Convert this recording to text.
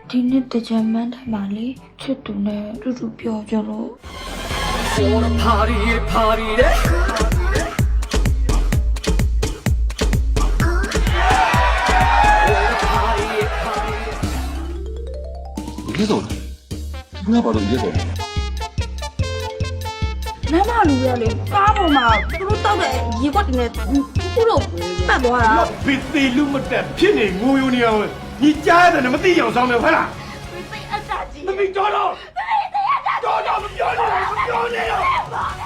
ဒီနေ့တကြံမန်းထိုင်ပါလေချစ်သူနဲ့တူတူပြောကြလို့ For the party day ရေစောဘယ်ပါလို့ရေစော လမ်းမလူရလေကားပေါ်မှာသူတို့တောက်တဲ့ရေခွက်တွေနဲ့ခုလို့ပတ်သွားတာ ဘစ်သေးလူမတက်ဖြစ်နေငိုယိုနေအောင်ညီကြားရတယ်မသိအောင်ဆောင်တယ်ဟုတ်လား စိတ်အတ္တကြီး မသိတော့တော့မပြောနေတော့